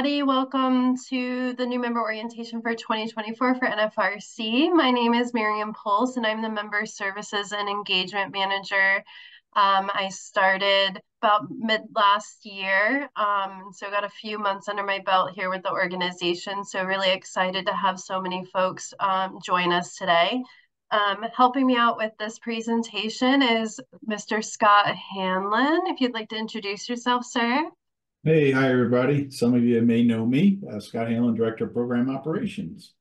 everybody. Welcome to the new member orientation for 2024 for NFRC. My name is Miriam Pulse, and I'm the Member Services and Engagement Manager. I started about mid last year, so got a few months under my belt here with the organization. So really excited to have so many folks join us today. Helping me out with this presentation is Mr. Scott Hanlon. If you'd like to introduce yourself, sir. Hey, hi everybody. Some of you may know me, Scott Hanlon, Director of Program Operations.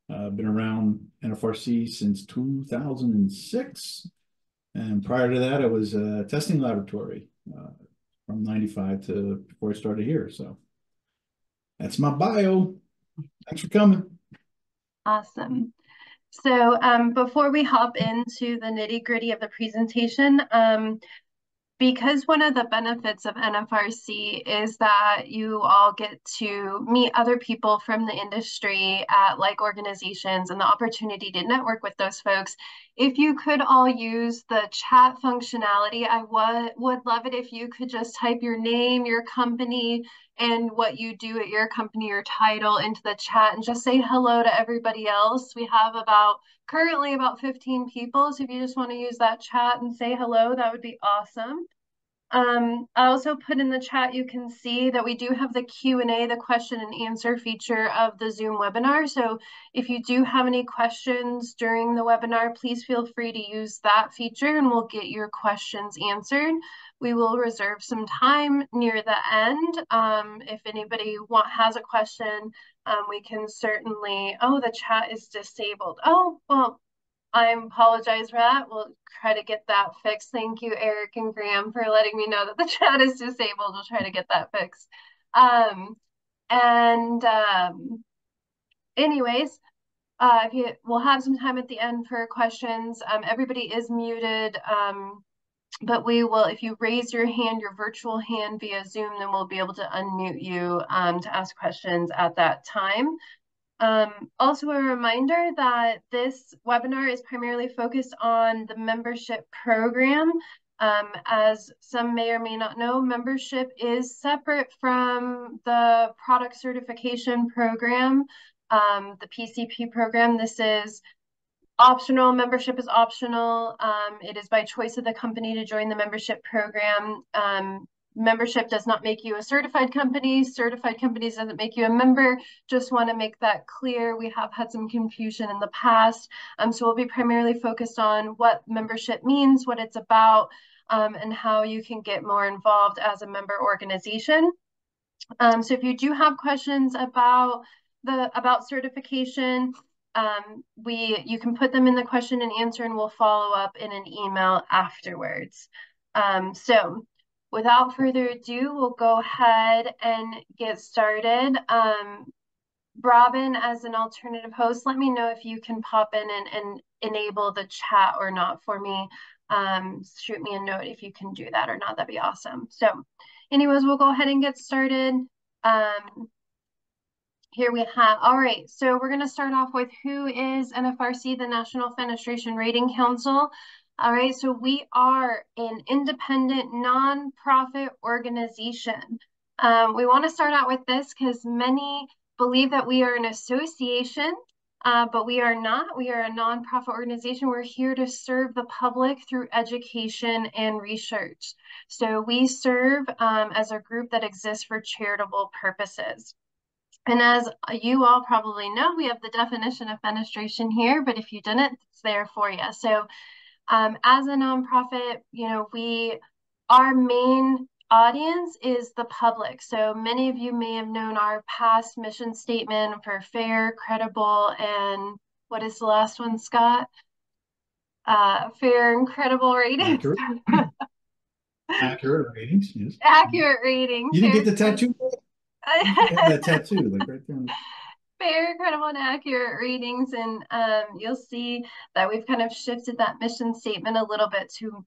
I've been around NFRC since 2006. And prior to that, I was a testing laboratory from 95 to before I started here. So that's my bio. Thanks for coming. Awesome. So before we hop into the nitty-gritty of the presentation, because one of the benefits of NFRC is that you all get to meet other people from the industry at like organizations and the opportunity to network with those folks. If you could all use the chat functionality, I would love it if you could just type your name, your company, and what you do at your company, your title into the chat and just say hello to everybody else. We have currently about 15 people. So if you just want to use that chat and say hello, that would be awesome. I also put in the chat, you can see that we do have the Q&A, the question and answer feature of the Zoom webinar. So if you do have any questions during the webinar, please feel free to use that feature and we'll get your questions answered. We will reserve some time near the end. If anybody has a question, we can certainly, the chat is disabled. Oh, well, I apologize for that. We'll try to get that fixed. Thank you, Eric and Graham, for letting me know that the chat is disabled. We'll try to get that fixed. Anyways, we'll have some time at the end for questions. Everybody is muted, but we will, if you raise your hand, your virtual hand via Zoom, then we'll be able to unmute you to ask questions at that time. Also a reminder that this webinar is primarily focused on the membership program. As some may or may not know, membership is separate from the product certification program, the PCP program. This is optional. Membership is optional. It is by choice of the company to join the membership program. Membership does not make you a certified company. Certified companies doesn't make you a member. Just want to make that clear. We have had some confusion in the past. So we'll be primarily focused on what membership means, what it's about, and how you can get more involved as a member organization. So if you do have questions about certification, you can put them in the question and answer, and we'll follow up in an email afterwards. So without further ado, we'll go ahead and get started. Robin, as an alternative host, let me know if you can pop in and enable the chat or not for me. Shoot me a note if you can do that or not. That'd be awesome. So anyways, we'll go ahead and get started. Here we have, all right, so we're going to start off with who is NFRC, the National Fenestration Rating Council. All right, so we are an independent nonprofit organization. We want to start out with this because many believe that we are an association, but we are not. We are a nonprofit organization. We're here to serve the public through education and research. So we serve as a group that exists for charitable purposes. And as you all probably know, we have the definition of fenestration here, but if you didn't, it's there for you. So as a nonprofit, our main audience is the public. So many of you may have known our past mission statement for fair, credible, and what is the last one, Scott? Fair and credible ratings. Accurate ratings, yes. Accurate ratings. You didn't get the tattoo? That tattoo, like right there. Fair, credible, and accurate ratings, and you'll see that we've kind of shifted that mission statement a little bit to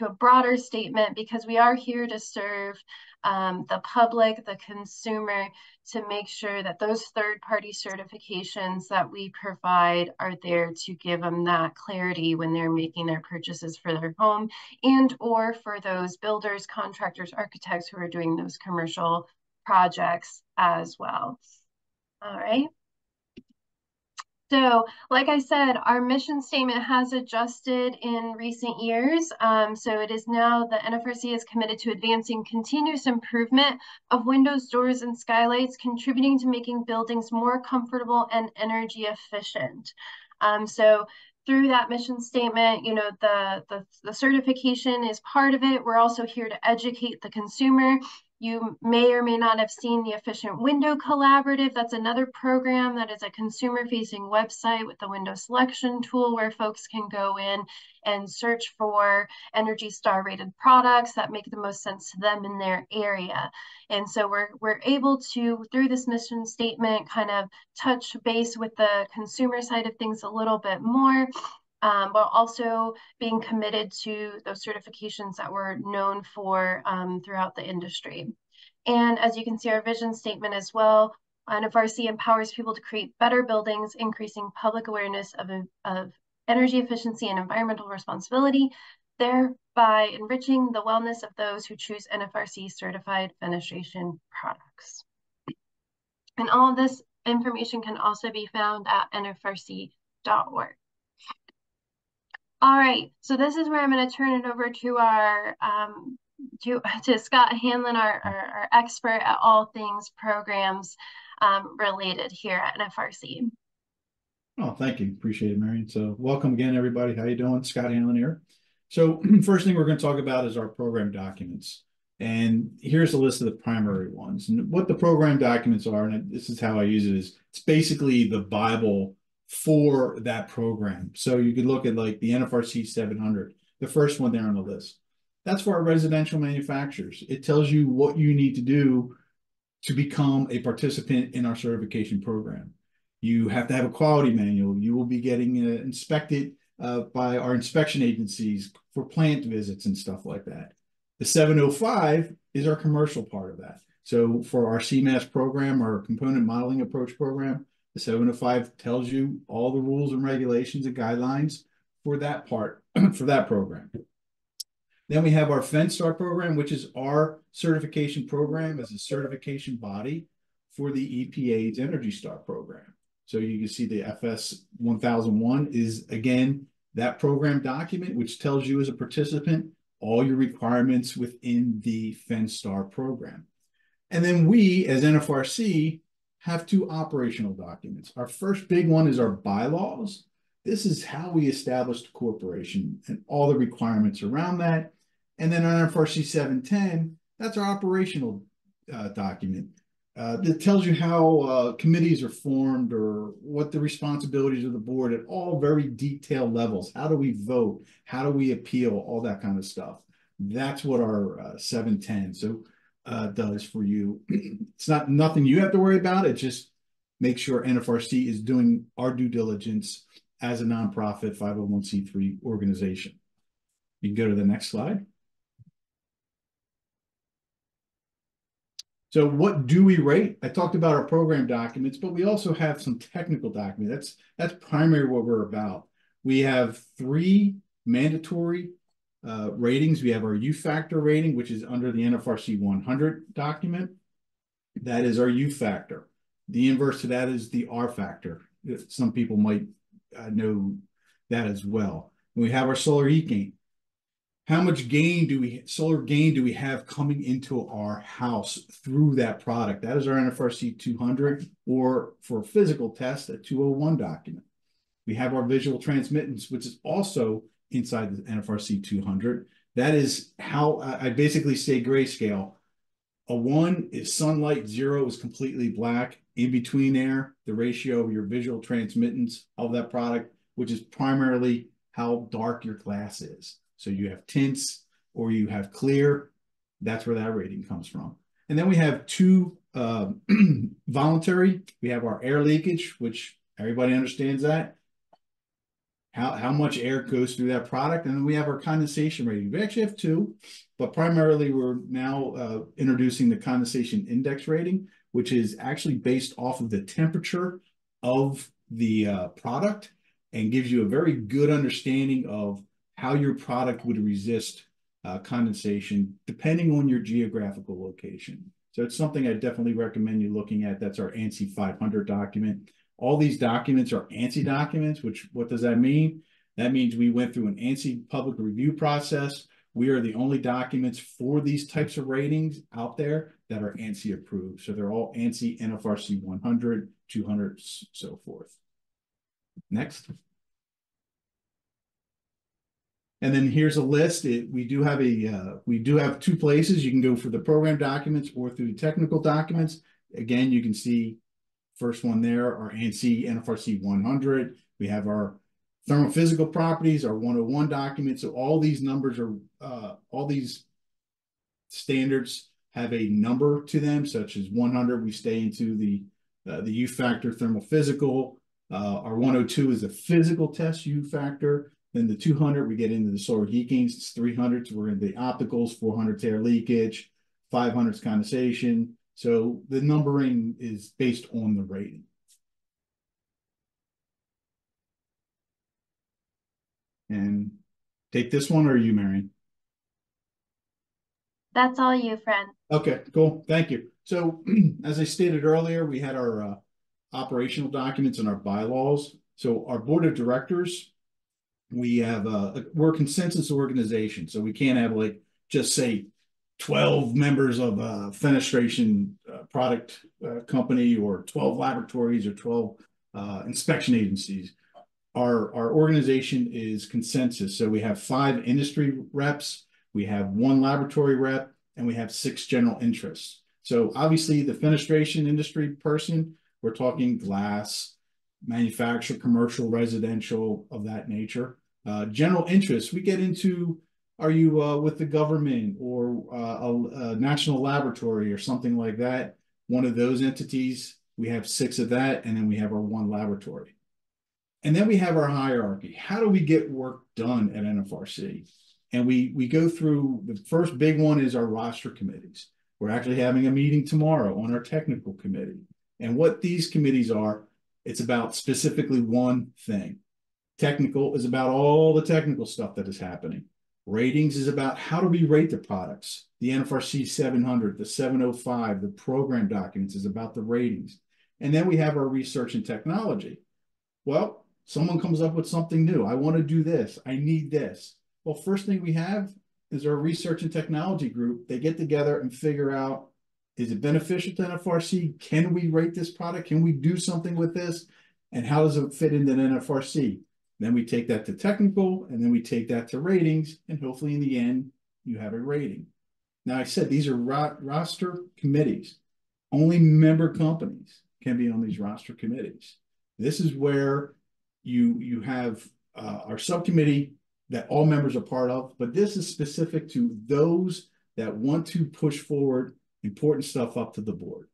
a broader statement because we are here to serve the public, the consumer, to make sure that those third-party certifications that we provide are there to give them that clarity when they're making their purchases for their home and or for those builders, contractors, architects who are doing those commercial projects as well. All right. So, like I said, our mission statement has adjusted in recent years. So it is now the NFRC is committed to advancing continuous improvement of windows, doors, and skylights, contributing to making buildings more comfortable and energy efficient. So through that mission statement, you know, the certification is part of it. We're also here to educate the consumer. You may or may not have seen the Efficient Window Collaborative. That's another program that is a consumer-facing website with the window selection tool where folks can go in and search for Energy Star rated products that make the most sense to them in their area. And so we're able to, through this mission statement, kind of touch base with the consumer side of things a little bit more. But also being committed to those certifications that we're known for throughout the industry. And as you can see, our vision statement as well, NFRC empowers people to create better buildings, increasing public awareness of energy efficiency and environmental responsibility, thereby enriching the wellness of those who choose NFRC certified fenestration products. And all of this information can also be found at nfrc.org. All right, so this is where I'm going to turn it over to our to Scott Hanlon, our expert at all things programs related here at NFRC. Oh, thank you. Appreciate it, Marion. So welcome again, everybody. How you doing? Scott Hanlon here. So first thing we're going to talk about is our program documents. And here's a list of the primary ones. And what the program documents are, and this is how I use it, is it's basically the Bible for that program. So you could look at like the NFRC 700, the first one there on the list. That's for our residential manufacturers. It tells you what you need to do to become a participant in our certification program. You have to have a quality manual. You will be getting inspected by our inspection agencies for plant visits and stuff like that. The 705 is our commercial part of that. So for our CMAS program, our component modeling approach program, the 705 tells you all the rules and regulations and guidelines for that part, for that program. Then we have our Fenstar program, which is our certification program as a certification body for the EPA's Energy Star program. So you can see the FS 1001 is, again, that program document, which tells you as a participant all your requirements within the Fenstar program. And then we, as NFRC, have two operational documents. Our first big one is our bylaws. This is how we established a corporation and all the requirements around that. And then on NFRC 710, that's our operational document. That tells you how committees are formed or what the responsibilities of the board at all very detailed levels. How do we vote? How do we appeal? All that kind of stuff. That's what our 710 does for you. It's not nothing you have to worry about. It just makes sure NFRC is doing our due diligence as a nonprofit 501c3 organization. You can go to the next slide. So what do we rate? I talked about our program documents, but we also have some technical documents. That's primarily what we're about. We have 3 mandatory ratings. We have our U factor rating, which is under the NFRC 100 document. That is our U factor. The inverse to that is the R factor. Some people might know that as well. And we have our solar heat gain. How much solar gain do we have coming into our house through that product? That is our NFRC 200, or for physical test, a 201 document. We have our visual transmittance, which is also inside the NFRC 200. That is how I basically say grayscale. A 1 is sunlight, 0 is completely black. In between there, the ratio of your visual transmittance of that product, which is primarily how dark your glass is. So you have tints or you have clear, that's where that rating comes from. And then we have 2 voluntary. We have our air leakage, which everybody understands that. How much air goes through that product. And then we have our condensation rating. We actually have 2, but primarily we're now introducing the condensation index rating, which is actually based off of the temperature of the product and gives you a very good understanding of how your product would resist condensation depending on your geographical location. So it's something I definitely recommend you looking at. That's our ANSI 500 document. All these documents are ANSI documents, which what does that mean? That means we went through an ANSI public review process. We are the only documents for these types of ratings out there that are ANSI approved. So they're all ANSI, NFRC 100, 200, so forth. Next. And then here's a list. We do have two places. You can go for the program documents or through the technical documents. Again, you can see first one there, our ANSI NFRC 100. We have our thermophysical properties, our 101 document. So all these numbers are, all these standards have a number to them, such as 100, we stay into the U factor thermophysical. Our 102 is a physical test U factor. Then the 200, we get into the solar heatings. It's 300, so we're in the opticals, 400 air leakage, 500 condensation. So the numbering is based on the rating. And take this one, or are you, Marion? That's all you, friend. Okay, cool. Thank you. So as I stated earlier, we had our operational documents and our bylaws. So our board of directors, we have we're a consensus organization. So we can't have like just say 12 members of a fenestration product company, or 12 laboratories, or 12 inspection agencies. Our organization is consensus. So we have 5 industry reps, we have 1 laboratory rep, and we have 6 general interests. So obviously the fenestration industry person, we're talking glass, manufacturer, commercial, residential, of that nature. General interests, we get into, are you with the government or a national laboratory or something like that? One of those entities, we have 6 of that, and then we have our 1 laboratory. And then we have our hierarchy. How do we get work done at NFRC? And we go through, the first big one is our roster committees. We're actually having a meeting tomorrow on our technical committee. And what these committees are, it's about specifically one thing. Technical is about all the technical stuff that is happening. Ratings is about how do we rate the products. The NFRC 700, the 705, the program documents is about the ratings. And then we have our research and technology. Well, someone comes up with something new. I want to do this. I need this. Well, first thing we have is our research and technology group. They get together and figure out, is it beneficial to NFRC? Can we rate this product? Can we do something with this? And how does it fit into NFRC? Then we take that to technical, and then we take that to ratings, and hopefully in the end, you have a rating. Now, I said these are roster committees. Only member companies can be on these roster committees. This is where you have our subcommittee that all members are part of, but this is specific to those that want to push forward important stuff up to the board.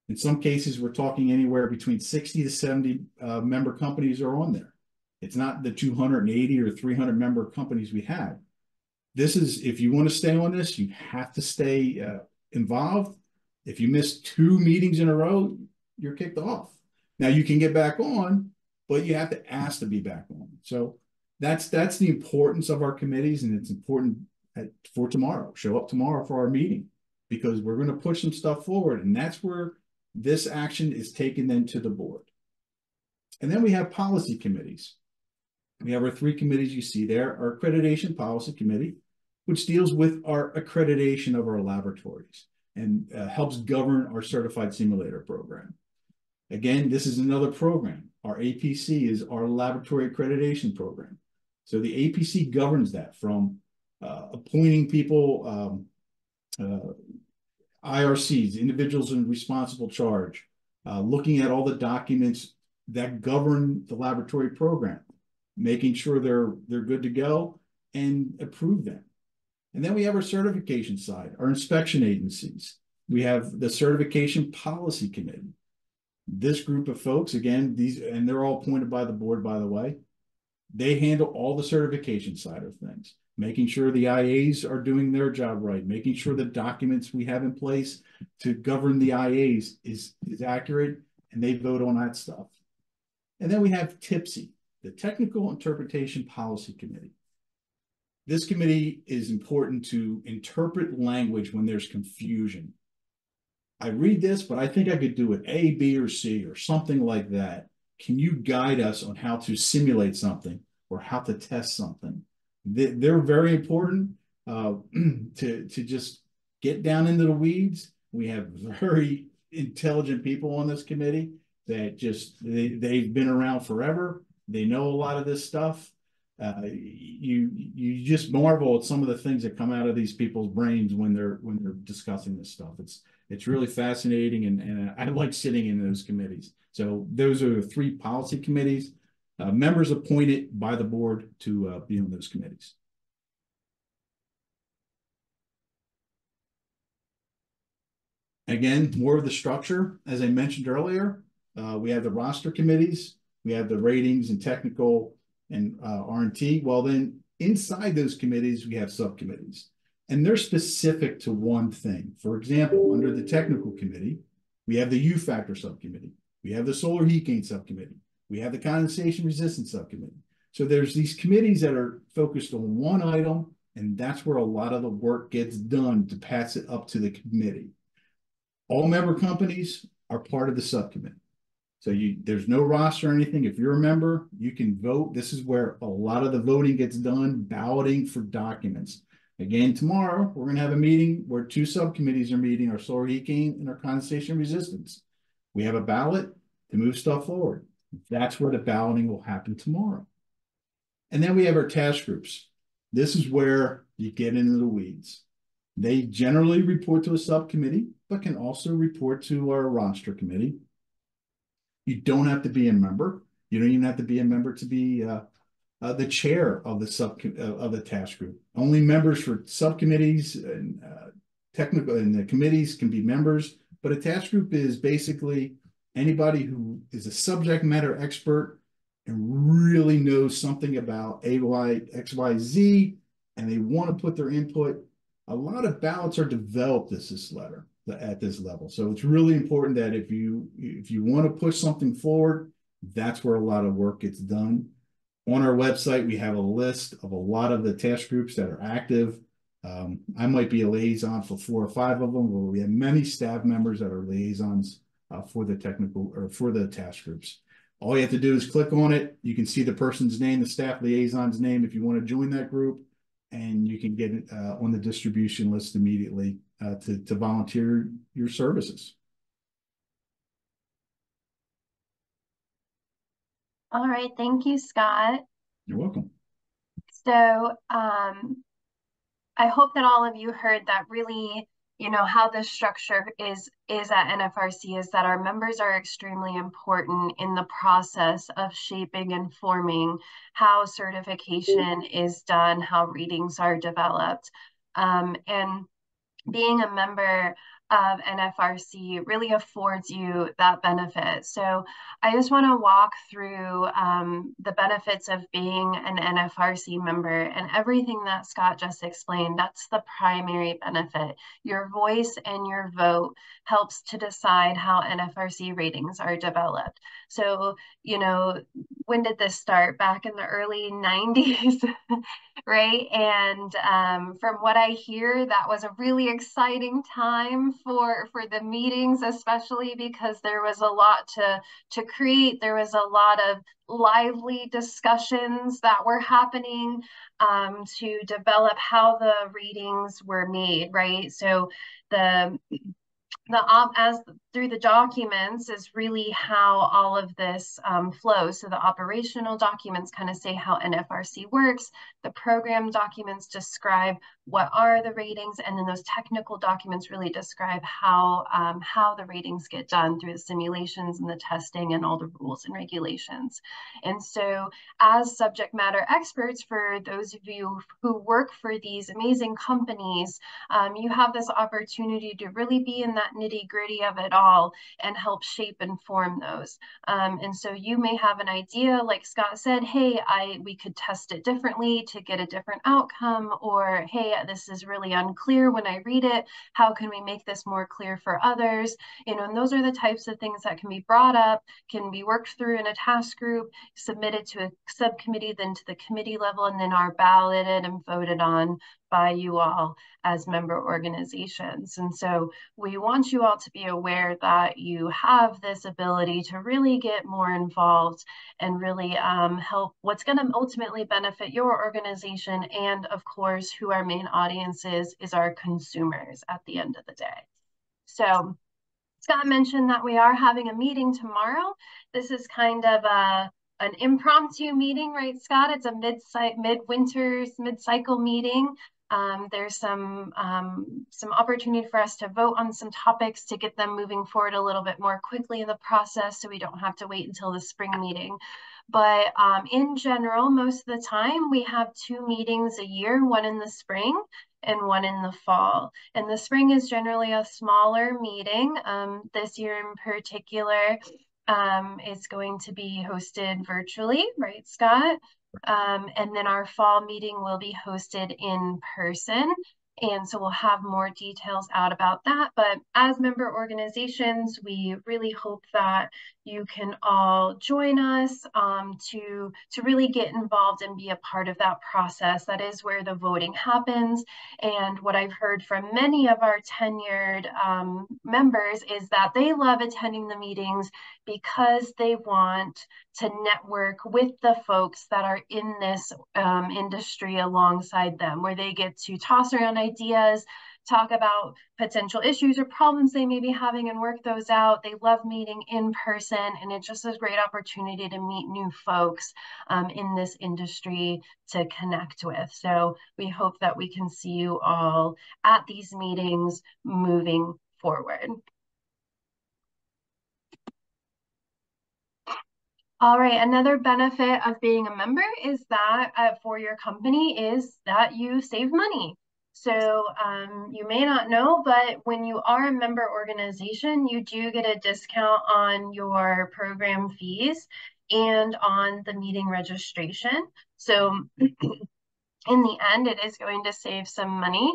In some cases, we're talking anywhere between 60 to 70 member companies are on there. It's not the 280 or 300 member companies we have. This is, if you want to stay on this, you have to stay involved. If you miss 2 meetings in a row, you're kicked off. Now you can get back on, but you have to ask to be back on. So that's the importance of our committees, and it's important for tomorrow. Show up tomorrow for our meeting, because we're going to push some stuff forward, and that's where this action is taken then to the board. And then we have policy committees. We have our 3 committees you see there. Our accreditation policy committee, which deals with our accreditation of our laboratories and helps govern our certified simulator program. Again, this is another program. Our APC is our laboratory accreditation program. So the APC governs that, from appointing people, IRCs, individuals in responsible charge, looking at all the documents that govern the laboratory program, making sure they're good to go, and approve them. And then we have our certification side, our inspection agencies. We have the certification policy committee. This group of folks, again, and they're all appointed by the board, by the way, they handle all the certification side of things, making sure the IAs are doing their job right, making sure the documents we have in place to govern the IAs is accurate, and they vote on that stuff. And then we have TIPSI, the Technical Interpretation Policy Committee. This committee is important to interpret language when there's confusion. I read this, but I think I could do it A, B, or C, or something like that. Can you guide us on how to simulate something or how to test something? They're very important to just get down into the weeds. We have very intelligent people on this committee that just they've been around forever. They know a lot of this stuff. You just marvel at some of the things that come out of these people's brains when they're discussing this stuff. It's really fascinating, and I like sitting in those committees. So those are the 3 policy committees, members appointed by the board to be on those committees. Again, more of the structure, as I mentioned earlier, we have the roster committees, we have the ratings and technical and R&T. Well, then inside those committees, we have subcommittees, and they're specific to one thing. For example, under the technical committee, we have the U factor subcommittee, we have the solar heat gain subcommittee, we have the condensation resistance subcommittee. So there's these committees that are focused on one item, and that's where a lot of the work gets done to pass it up to the committee. All member companies are part of the subcommittee. So there's no roster or anything. If you're a member, you can vote. This is where a lot of the voting gets done, balloting for documents. Again, tomorrow, we're going to have a meeting where 2 subcommittees are meeting, our solar heat gain and our condensation resistance. We have a ballot to move stuff forward. That's where the balloting will happen tomorrow. And then we have our task groups. This is where you get into the weeds. They generally report to a subcommittee, but can also report to our roster committee. You don't have to be a member. You don't even have to be a member to be the chair of the task group. Only members for subcommittees and technical and the committees can be members. But a task group is basically anybody who is a subject matter expert and really knows something about X, Y, Z, and they want to put their input. A lot of ballots are developed at this level. So it's really important that if you want to push something forward, that's where a lot of work gets done. On our website, we have a list of a lot of the task groups that are active. I might be a liaison for 4 or 5 of them, where we have many staff members that are liaisons for the technical or for the task groups. All you have to do is click on it. You can see the person's name, the staff liaison's name, if you want to join that group, and you can get it on the distribution list immediately to volunteer your services. All right, thank you, Scott. You're welcome. So I hope that all of you heard that really, how this structure is at NFRC is that our members are extremely important in the process of shaping and forming how certification is done, how readings are developed. And being a member of NFRC really affords you that benefit. So I just want to walk through the benefits of being an NFRC member, and everything that Scott just explained. That's the primary benefit. Your voice and your vote helps to decide how NFRC ratings are developed. So, when did this start? Back in the early 90s, right? And from what I hear, that was a really exciting time for the meetings, especially because there was a lot to create. There was a lot of lively discussions that were happening to develop how the readings were made, right? So as through the documents is really how all of this flows. So the operational documents kind of say how NFRC works. The program documents describe what are the ratings, and then those technical documents really describe how the ratings get done through the simulations and the testing and all the rules and regulations. And so as subject matter experts, for those of you who work for these amazing companies, you have this opportunity to really be in that nitty-gritty of it all and help shape and form those. And so you may have an idea, like Scott said, hey, we could test it differently to get a different outcome, or hey, this is really unclear when I read it. How can we make this more clear for others? And those are the types of things that can be brought up, can be worked through in a task group, submitted to a subcommittee, then to the committee level, and then are balloted and voted on by you all as member organizations. And so we want you all to be aware that you have this ability to really get more involved and really help what's going to ultimately benefit your organization. And of course, who our main audience is our consumers at the end of the day. So Scott mentioned that we are having a meeting tomorrow. This is kind of an impromptu meeting, right, Scott? It's a mid-cycle meeting. There's some opportunity for us to vote on some topics to get them moving forward a little bit more quickly in the process, so we don't have to wait until the spring meeting. But in general, most of the time, we have 2 meetings a year, one in the spring and one in the fall. And the spring is generally a smaller meeting. This year in particular, it's going to be hosted virtually, right, Scott? And then our fall meeting will be hosted in person. And so we'll have more details out about that. But as member organizations, we really hope that you can all join us to really get involved and be a part of that process. That is where the voting happens. And what I've heard from many of our tenured members is that they love attending the meetings because they want to network with the folks that are in this industry alongside them, where they get to toss around ideas, talk about potential issues or problems they may be having and work those out. They love meeting in person, and it's just a great opportunity to meet new folks in this industry to connect with. So we hope that we can see you all at these meetings moving forward. All right, another benefit of being a member is that for your company is that you save money. So you may not know, but when you are a member organization, you do get a discount on your program fees and on the meeting registration. So in the end, it is going to save some money.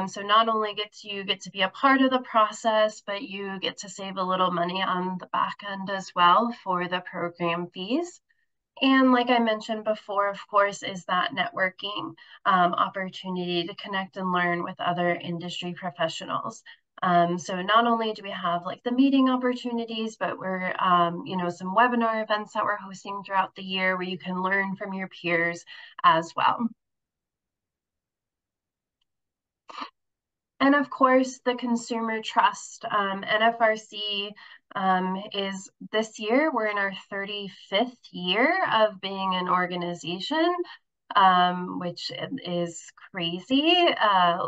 So not only you get to be a part of the process, but you get to save a little money on the back end as well for the program fees. And like I mentioned before, of course, is that networking opportunity to connect and learn with other industry professionals. So not only do we have like the meeting opportunities, but we're, some webinar events that we're hosting throughout the year where you can learn from your peers as well. And of course, the consumer trust. NFRC is this year, we're in our 35th year of being an organization, which is crazy.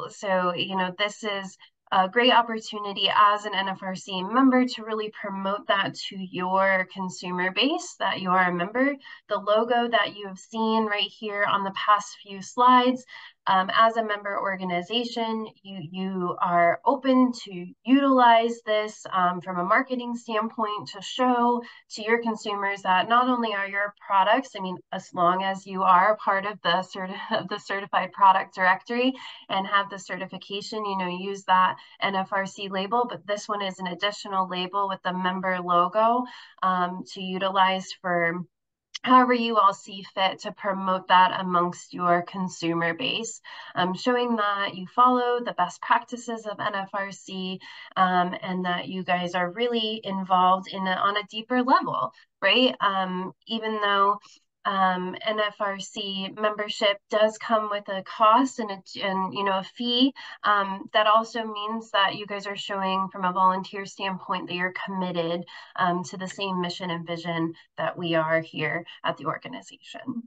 So, this is a great opportunity as an NFRC member to really promote that to your consumer base, that you are a member. The logo that you have seen right here on the past few slides, as a member organization, you are open to utilize this from a marketing standpoint to show to your consumers that not only are your products, as long as you are a part of the certified product directory and have the certification, use that NFRC label, but this one is an additional label with the member logo to utilize for however you all see fit to promote that amongst your consumer base, showing that you follow the best practices of NFRC and that you guys are really involved on a deeper level, right? Even though NFRC membership does come with a cost and a fee. That also means that you guys are showing from a volunteer standpoint that you're committed to the same mission and vision that we are here at the organization.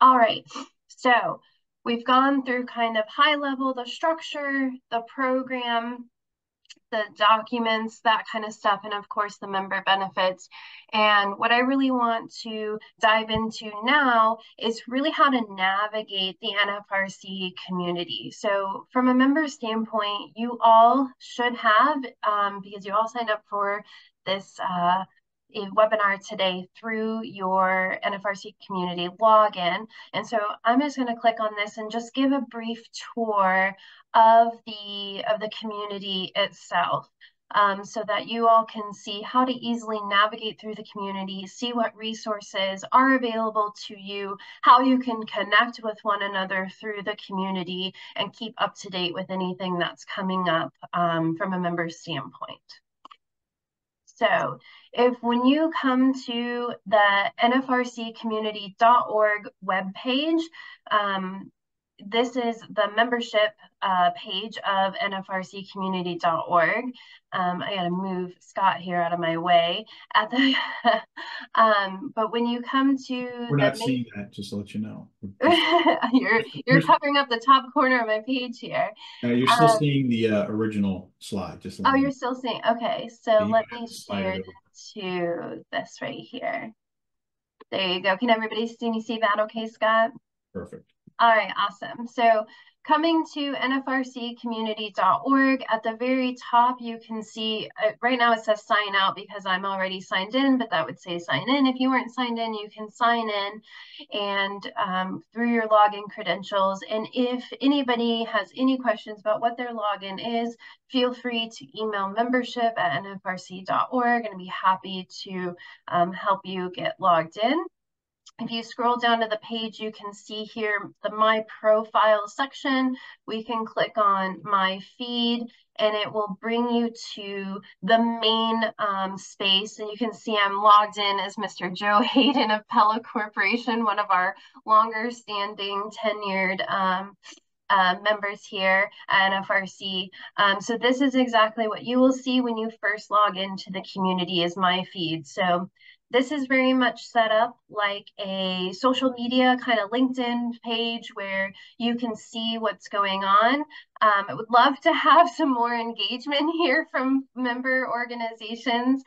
All right, so we've gone through kind of high level, the structure, the program, the documents, that kind of stuff, and of course the member benefits. And what I really want to dive into now is really how to navigate the NFRC community. So from a member standpoint, you all should have, because you all signed up for this webinar today through your NFRC community login. And so I'm just going to click on this and just give a brief tour of the community itself. so that you all can see how to easily navigate through the community, see what resources are available to you, how you can connect with one another through the community, and keep up to date with anything that's coming up from a member standpoint. So when you come to the nfrccommunity.org webpage, this is the membership page of nfrccommunity.org. I got to move Scott here out of my way. But when you come to we're not seeing that, just to let you know. you're covering up the top corner of my page here. You're still seeing the original slide. Just oh, you're still seeing. Okay, so let me share it to this right here. There you go. Can everybody see that okay, Scott? Perfect. All right, awesome. So coming to nfrccommunity.org, at the very top, you can see, right now it says sign out because I'm already signed in, but that would say sign in. If you weren't signed in, you can sign in and through your login credentials. And if anybody has any questions about what their login is, feel free to email membership@nfrc.org and be happy to help you get logged in. If you scroll down to the page, you can see here the My Profile section. We can click on My Feed, and it will bring you to the main space. And you can see I'm logged in as Mr. Joe Hayden of Pella Corporation, one of our longer standing tenured members here at NFRC. So this is exactly what you will see when you first log into the community is My Feed. So this is very much set up like a social media kind of LinkedIn page where you can see what's going on. I would love to have some more engagement here from member organizations.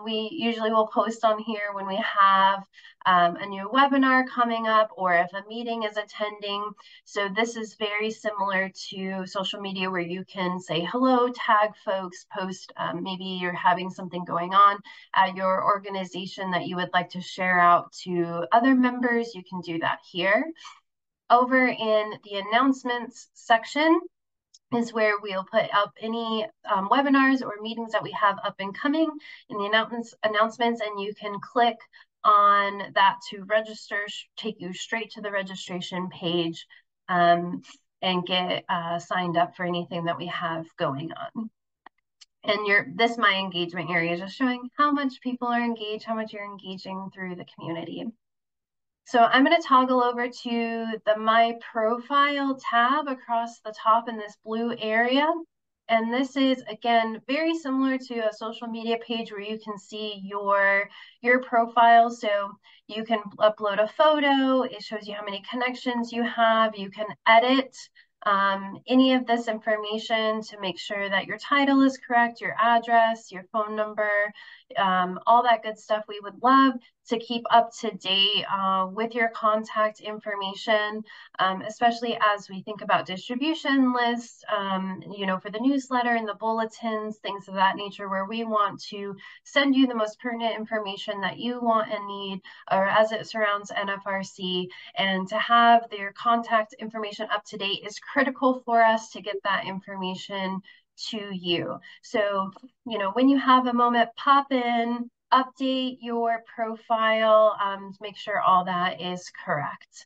We usually will post on here when we have a new webinar coming up or if a meeting is attending. So this is very similar to social media where you can say hello, tag folks, post, maybe you're having something going on at your organization that you would like to share out to other members. You can do that here. Over in the announcements section is where we'll put up any webinars or meetings that we have up and coming in the announcements, and you can click on that to register, take you straight to the registration page and get signed up for anything that we have going on. And this My Engagement area is just showing how much people are engaged, how much you're engaging through the community. So I'm going to toggle over to the My Profile tab across the top in this blue area. And this is, again, very similar to a social media page where you can see your profile. So you can upload a photo. It shows you how many connections you have. You can edit any of this information to make sure that your title is correct, your address, your phone number, all that good stuff. We would love to keep up to date with your contact information, especially as we think about distribution lists, for the newsletter and the bulletins, things of that nature, where we want to send you the most pertinent information that you want and need, or as it surrounds NFRC, and to have their contact information up to date is critical for us to get that information to you. So, when you have a moment, pop in, update your profile, to make sure all that is correct.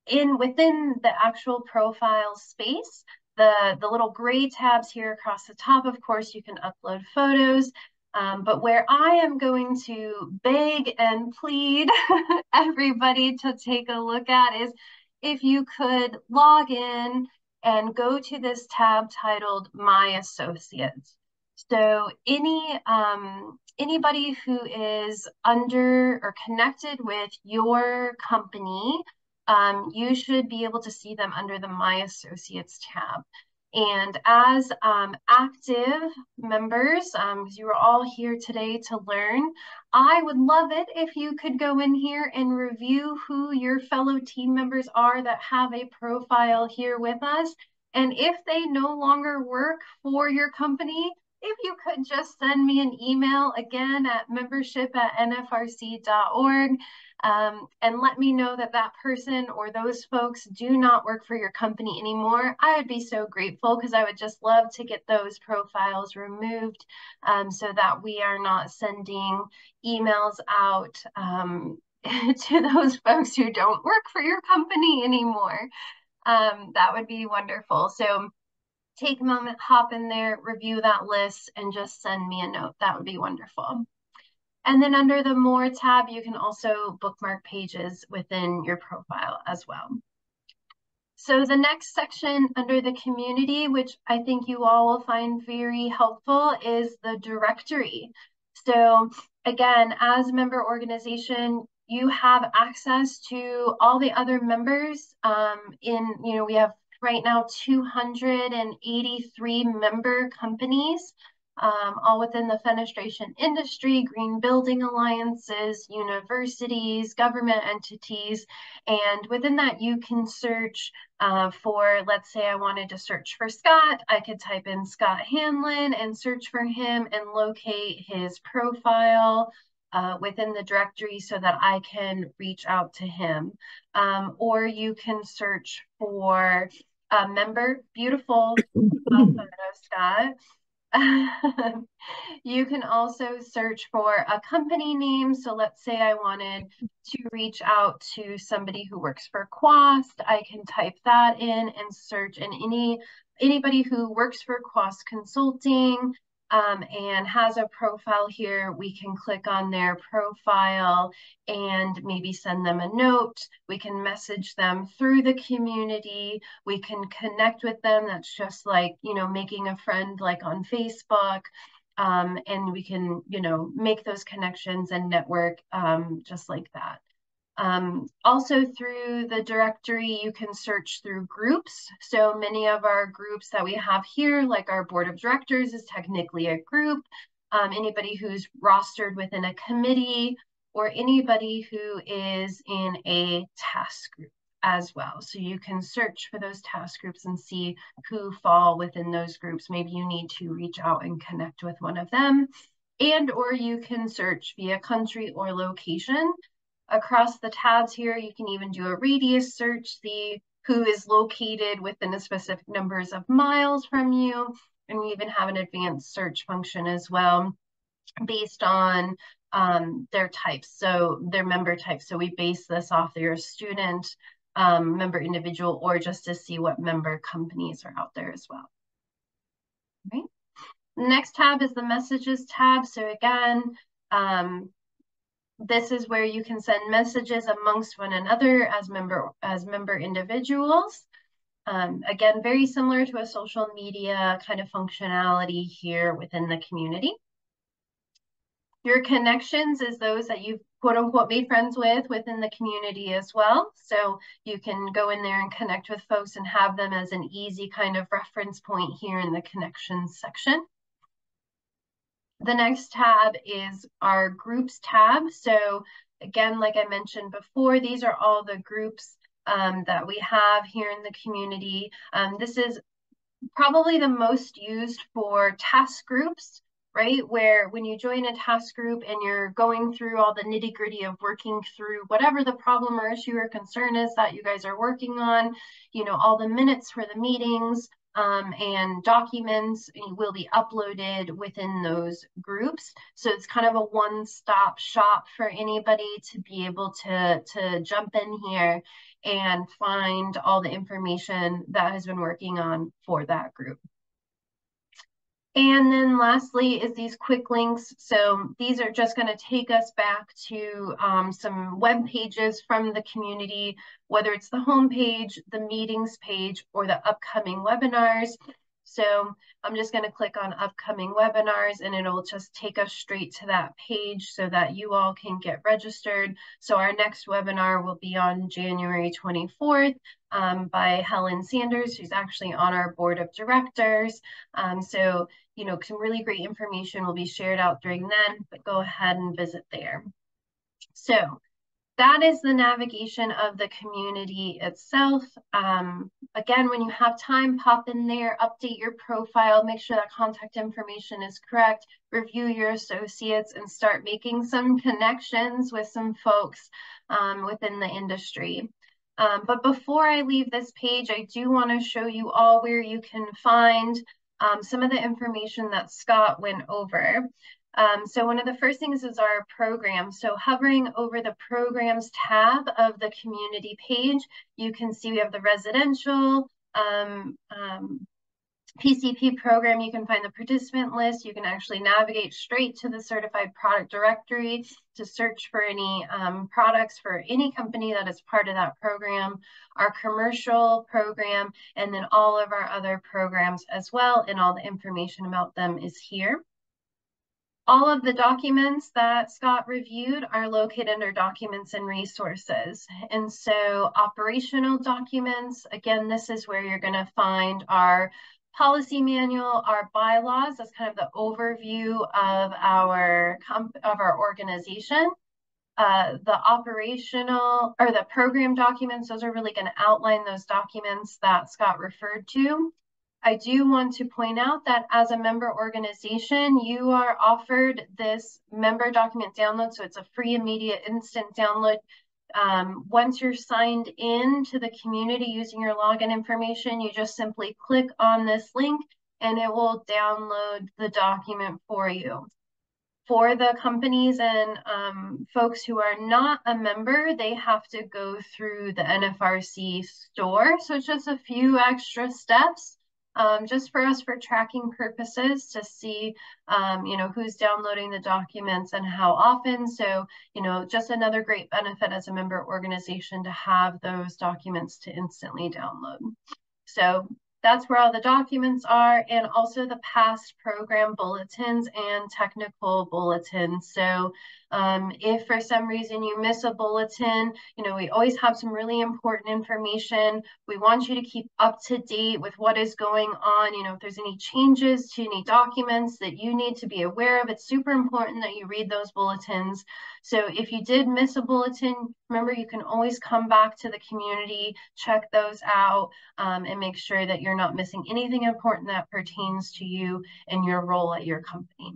Within the actual profile space, the little gray tabs here across the top, of course, you can upload photos. But where I am going to beg and plead everybody to take a look at is if you could log in and go to this tab titled My Associates. So anybody who is under or connected with your company, you should be able to see them under the My Associates tab. And as active members, because you are all here today to learn, I would love it if you could go in here and review who your fellow team members are that have a profile here with us. And if they no longer work for your company, if you could just send me an email again at membership@nfrc.org and let me know that that person or those folks do not work for your company anymore, I would be so grateful, because I would just love to get those profiles removed so that we are not sending emails out to those folks who don't work for your company anymore. That would be wonderful. So take a moment, hop in there, review that list, and just send me a note. That would be wonderful. And then under the More tab, you can also bookmark pages within your profile as well. So the next section under the community, which I think you all will find very helpful, is the directory. So again, as a member organization, you have access to all the other members we have right now 283 member companies, all within the fenestration industry, green building alliances, universities, government entities. And within that, you can search for, let's say I wanted to search for Scott, I could type in Scott Hanlon and search for him and locate his profile within the directory so that I can reach out to him. Or you can search for a member, beautiful photo, Scott. You can also search for a company name. So let's say I wanted to reach out to somebody who works for Quast. I can type that in and search, and anybody who works for Quast Consulting and has a profile here, we can click on their profile and maybe send them a note. We can message them through the community. We can connect with them. That's just like, making a friend like on Facebook. And we can, make those connections and network just like that. Also through the directory, you can search through groups. So many of our groups that we have here, like our board of directors, is technically a group. Anybody who's rostered within a committee, or anybody who is in a task group as well. So you can search for those task groups and see who fall within those groups. Maybe you need to reach out and connect with one of them. And or you can search via country or location. Across the tabs here, you can even do a radius search, see who is located within a specific numbers of miles from you. And we even have an advanced search function as well based on their types, so their member types. So we base this off their student, member individual, or just to see what member companies are out there as well. Right. The next tab is the messages tab. So again, this is where you can send messages amongst one another as member individuals. Again, very similar to a social media kind of functionality here within the community. Your connections is those that you've quote unquote made friends with within the community as well. So you can go in there and connect with folks and have them as an easy kind of reference point here in the connections section. The next tab is our groups tab. So again, like I mentioned before, these are all the groups that we have here in the community. This is probably the most used for task groups, right? Where when you join a task group and you're going through all the nitty-gritty of working through whatever the problem or issue or concern is that you guys are working on, all the minutes for the meetings and documents will be uploaded within those groups. So it's kind of a one-stop shop for anybody to be able to jump in here and find all the information that has been working on for that group. And then lastly is these quick links. So these are just going to take us back to some web pages from the community, whether it's the homepage, the meetings page, or the upcoming webinars. So I'm just going to click on upcoming webinars and it'll just take us straight to that page so that you all can get registered. So our next webinar will be on January 24th by Helen Sanders, who's actually on our board of directors. So, some really great information will be shared out during then, but go ahead and visit there. So that is the navigation of the community itself. Again, when you have time, pop in there, update your profile, make sure that contact information is correct, review your associates, and start making some connections with some folks within the industry. But before I leave this page, I do want to show you all where you can find some of the information that Scott went over. So one of the first things is our programs. So hovering over the programs tab of the community page, you can see we have the residential PCP program. You can find the participant list. You can actually navigate straight to the certified product directory to search for any products for any company that is part of that program, our commercial program, and then all of our other programs as well. And all the information about them is here. All of the documents that Scott reviewed are located under documents and resources. And so operational documents, again, this is where you're going to find our policy manual, our bylaws. That's kind of the overview of our organization. The operational or the program documents, those are really going to outline those documents that Scott referred to. I do want to point out that as a member organization, you are offered this member document download. So it's a free, immediate, instant download. Once you're signed in to the community using your login information, you just simply click on this link and it will download the document for you. For the companies and folks who are not a member, they have to go through the NFRC store. So it's just a few extra steps. Just for us for tracking purposes to see, who's downloading the documents and how often. So, just another great benefit as a member organization to have those documents to instantly download. So that's where all the documents are, and also the past program bulletins and technical bulletins. So if for some reason you miss a bulletin, we always have some really important information. We want you to keep up to date with what is going on. If there's any changes to any documents that you need to be aware of, it's super important that you read those bulletins. So if you did miss a bulletin, remember you can always come back to the community, check those out, and make sure that you're not missing anything important that pertains to you and your role at your company.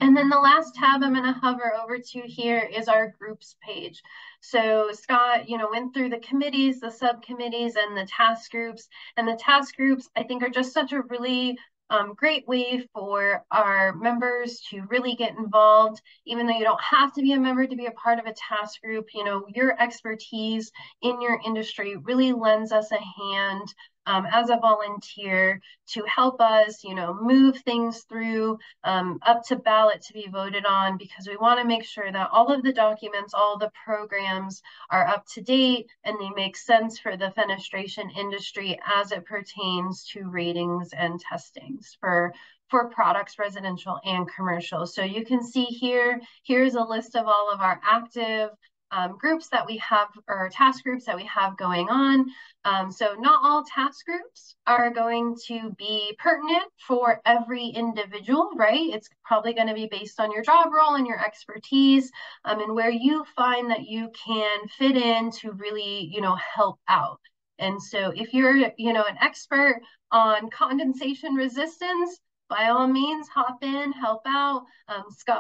And then the last tab I'm going to hover over to here is our groups page. So Scott, went through the committees, the subcommittees, and the task groups. And the task groups, I think, are just such a really great way for our members to really get involved. Even though you don't have to be a member to be a part of a task group, your expertise in your industry really lends us a hand as a volunteer to help us, move things through up to ballot to be voted on, because we want to make sure that all of the documents, all the programs are up to date and they make sense for the fenestration industry as it pertains to ratings and testings for products, residential and commercial. So you can see here's a list of all of our active groups that we have, or task groups that we have going on. So not all task groups are going to be pertinent for every individual, right? It's probably going to be based on your job role and your expertise, and where you find that you can fit in to really, help out. And so if you're, an expert on condensation resistance, by all means, hop in, help out.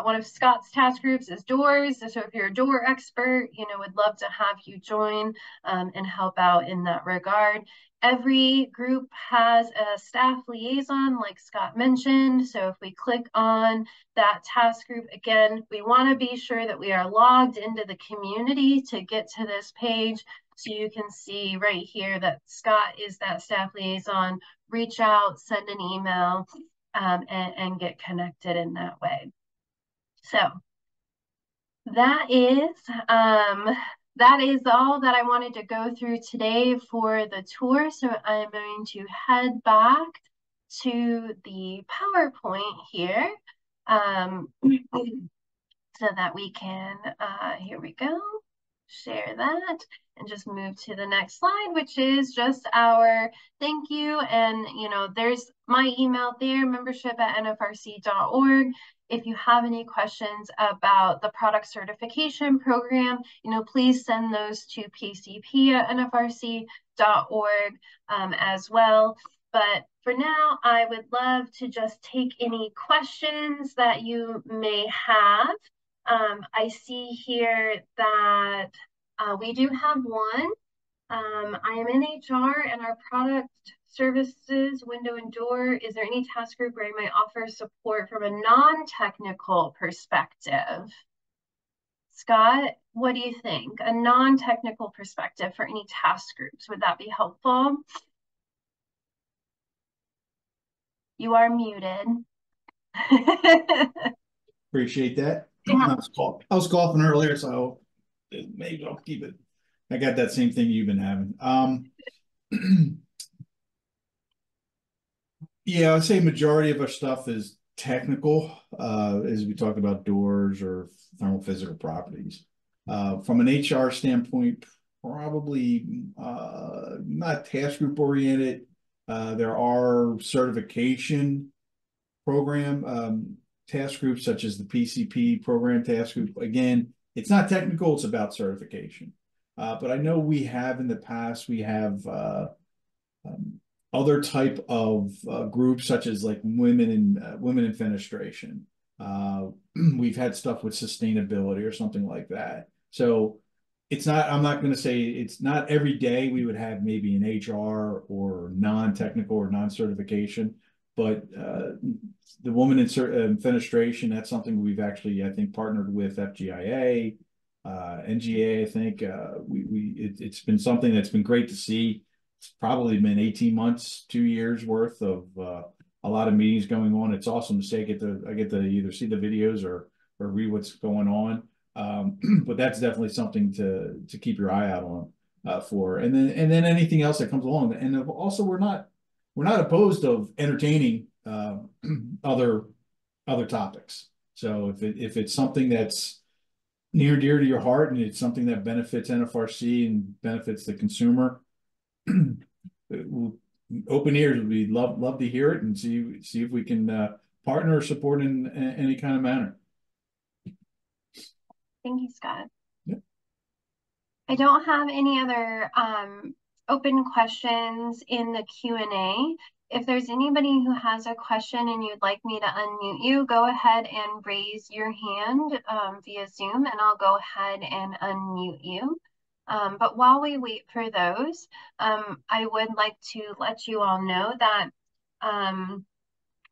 One of Scott's task groups is doors. So if you're a door expert, would love to have you join and help out in that regard. Every group has a staff liaison, like Scott mentioned. So if we click on that task group, again, we want to be sure that we are logged into the community to get to this page. So you can see right here that Scott is that staff liaison. Reach out, send an email, and get connected in that way. So that is all that I wanted to go through today for the tour. So I'm going to head back to the PowerPoint here so that we can, here we go, share that and just move to the next slide, which is just our thank you. And, there's my email there, membership@nfrc.org. If you have any questions about the product certification program, please send those to pcp@nfrc.org as well. But for now, I would love to just take any questions that you may have. I see here that we do have one. I am in HR and our product services window and door. Is there any task group where I might offer support from a non-technical perspective? Scott, what do you think? A non-technical perspective for any task groups, would that be helpful? You are muted. Appreciate that. I was coughing earlier, so maybe I'll keep it. I got that same thing you've been having. Yeah, I'd say majority of our stuff is technical, as we talked about doors or thermal physical properties. From an HR standpoint, probably not task group oriented. There are certification program task groups such as the PCP program task group. Again, it's not technical, it's about certification. But I know we have in the past, we have other type of groups such as like women in fenestration. We've had stuff with sustainability or something like that. So it's not, I'm not going to say it's not every day we would have maybe an HR or non-technical or non-certification, but the woman in fenestration, that's something we've actually, I think, partnered with FGIA, NGA, I think. It's been something that's been great to see. It's probably been 18 months, 2 years worth of a lot of meetings going on. It's awesome to say I get to either see the videos or read what's going on. But that's definitely something to keep your eye out on for. And then anything else that comes along. And also we're not opposed of entertaining other topics. So if it's something that's near and dear to your heart and it's something that benefits NFRC and benefits the consumer, open ears. We'd love to hear it and see if we can partner or support in any kind of manner. Thank you, Scott. Yeah. I don't have any other open questions in the Q&A. If there's anybody who has a question and you'd like me to unmute you, go ahead and raise your hand via Zoom and I'll go ahead and unmute you. But while we wait for those, I would like to let you all know that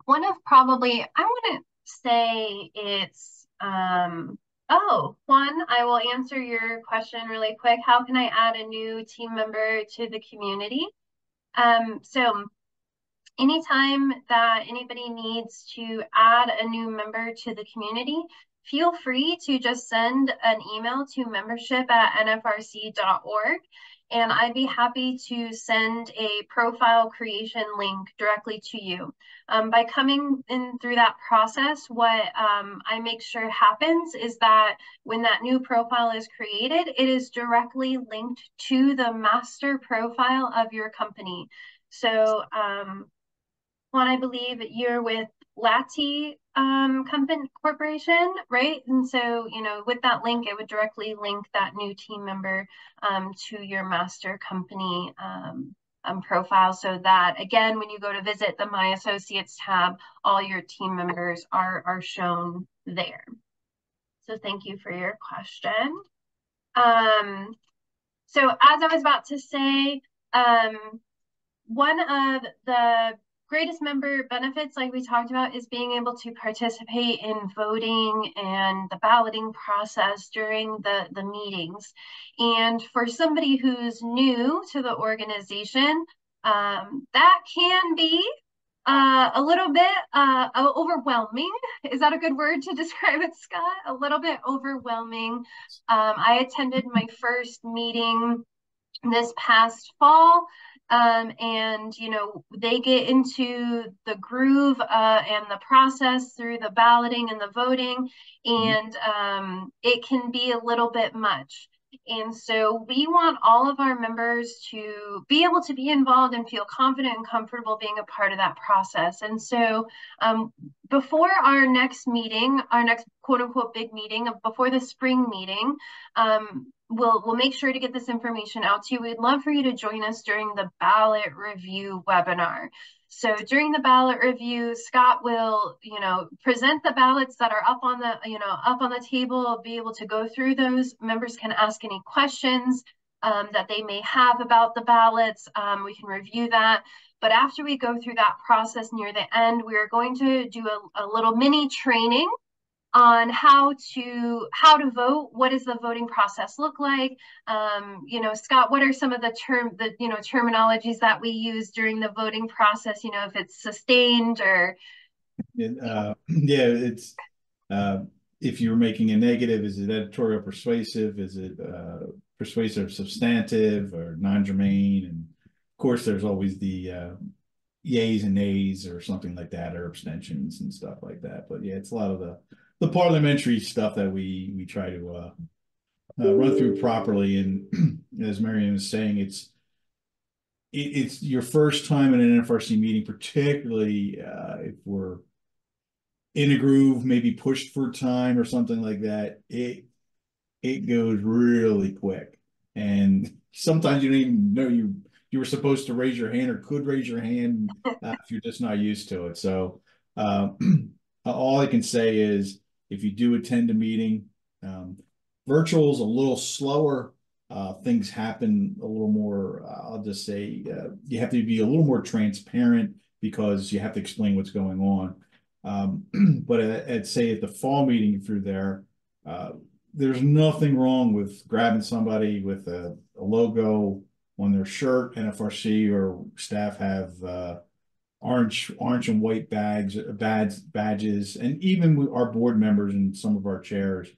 one of probably, I wouldn't say it's, oh, Juan, I will answer your question really quick. How can I add a new team member to the community? So anytime that anybody needs to add a new member to the community, feel free to just send an email to membership@nfrc.org, and I'd be happy to send a profile creation link directly to you. By coming in through that process, what I make sure happens is that when that new profile is created, it is directly linked to the master profile of your company. So Juan, I believe you're with Lati Corporation, right? And so, with that link, it would directly link that new team member to your master company profile, so that, again, when you go to visit the My Associates tab, all your team members are shown there. So thank you for your question. So as I was about to say, one of the greatest member benefits, like we talked about, is being able to participate in voting and the balloting process during the meetings. And for somebody who's new to the organization, that can be a little bit overwhelming. Is that a good word to describe it, Scott? A little bit overwhelming. I attended my first meeting this past fall. And they get into the groove and the process through the balloting and the voting, and it can be a little bit much. And so we want all of our members to be able to be involved and feel confident and comfortable being a part of that process. And so before our next meeting, our next quote unquote big meeting, before the spring meeting, we'll make sure to get this information out to you. We'd love for you to join us during the ballot review webinar. So during the ballot review, Scott will, present the ballots that are up on the table, be able to go through those. Members can ask any questions that they may have about the ballots. We can review that. But after we go through that process near the end, we are going to do a little mini training on how to vote. What does the voting process look like? Scott, what are some of the terminologies that we use during the voting process? If it's sustained or it's if you're making a negative, is it editorial persuasive? Is it persuasive substantive or non-germane? And of course, there's always the yays and nays or something like that, or abstentions and stuff like that. But yeah, it's a lot of the parliamentary stuff that we try to run through properly. And as Marianne was saying, it's your first time in an NFRC meeting, particularly if we're in a groove, maybe pushed for time or something like that. It goes really quick, and sometimes you don't even know you were supposed to raise your hand or could raise your hand if you're just not used to it. So all I can say is, if you do attend a meeting, virtual is a little slower. Things happen a little more, I'll just say, you have to be a little more transparent because you have to explain what's going on. But I'd say at the fall meeting, if you're there, there's nothing wrong with grabbing somebody with a logo on their shirt. NFRC or staff have orange and white badges, and even with our board members and some of our chairs.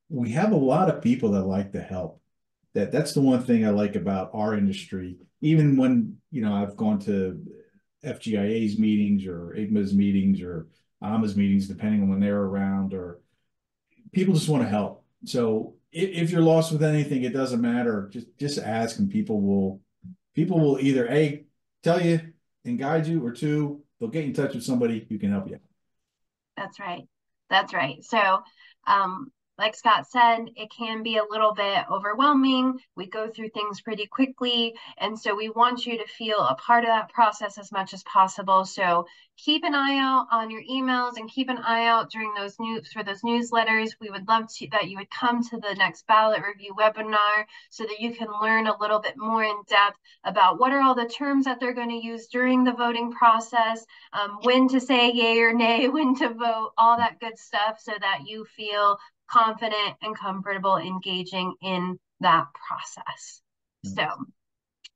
We have a lot of people that like to help. That's the one thing I like about our industry. Even when, I've gone to FGIA's meetings or IGMA's meetings or AMA's meetings, depending on when they're around, or people just want to help. So if you're lost with anything, it doesn't matter. Just ask, and people will either A, tell you and guide you, or two, they'll get in touch with somebody who can help you. That's right. That's right. So, like Scott said, it can be a little bit overwhelming. We go through things pretty quickly. And so we want you to feel a part of that process as much as possible. So keep an eye out on your emails and keep an eye out during those newsletters. We would love that you would come to the next ballot review webinar so that you can learn a little bit more in depth about what are all the terms that they're going to use during the voting process, when to say yay or nay, when to vote, all that good stuff, so that you feel confident and comfortable engaging in that process. So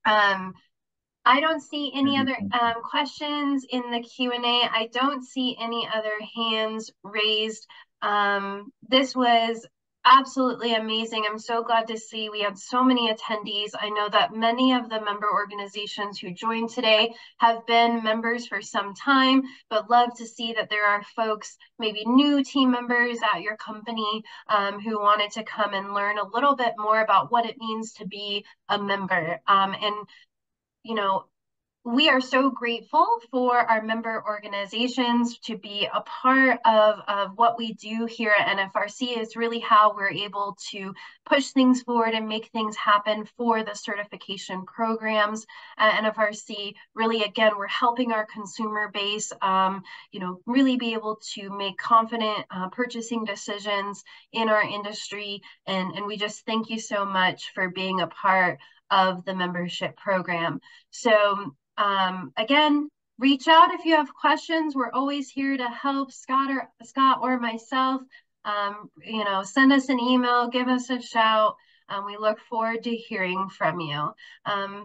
I don't see any other questions in the Q&A. I don't see any other hands raised. This was absolutely amazing. I'm so glad to see we had so many attendees. I know that many of the member organizations who joined today have been members for some time, but love to see that there are folks, maybe new team members at your company, who wanted to come and learn a little bit more about what it means to be a member. We are so grateful for our member organizations to be a part of what we do here at NFRC. Is really how we're able to push things forward and make things happen for the certification programs at NFRC. Really, again, we're helping our consumer base, really be able to make confident purchasing decisions in our industry. And we just thank you so much for being a part of the membership program. So again, reach out if you have questions. We're always here to help. Scott or myself. Send us an email, give us a shout. We look forward to hearing from you.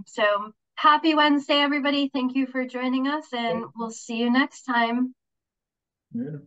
So happy Wednesday, everybody. Thank you for joining us, and we'll see you next time. Yeah.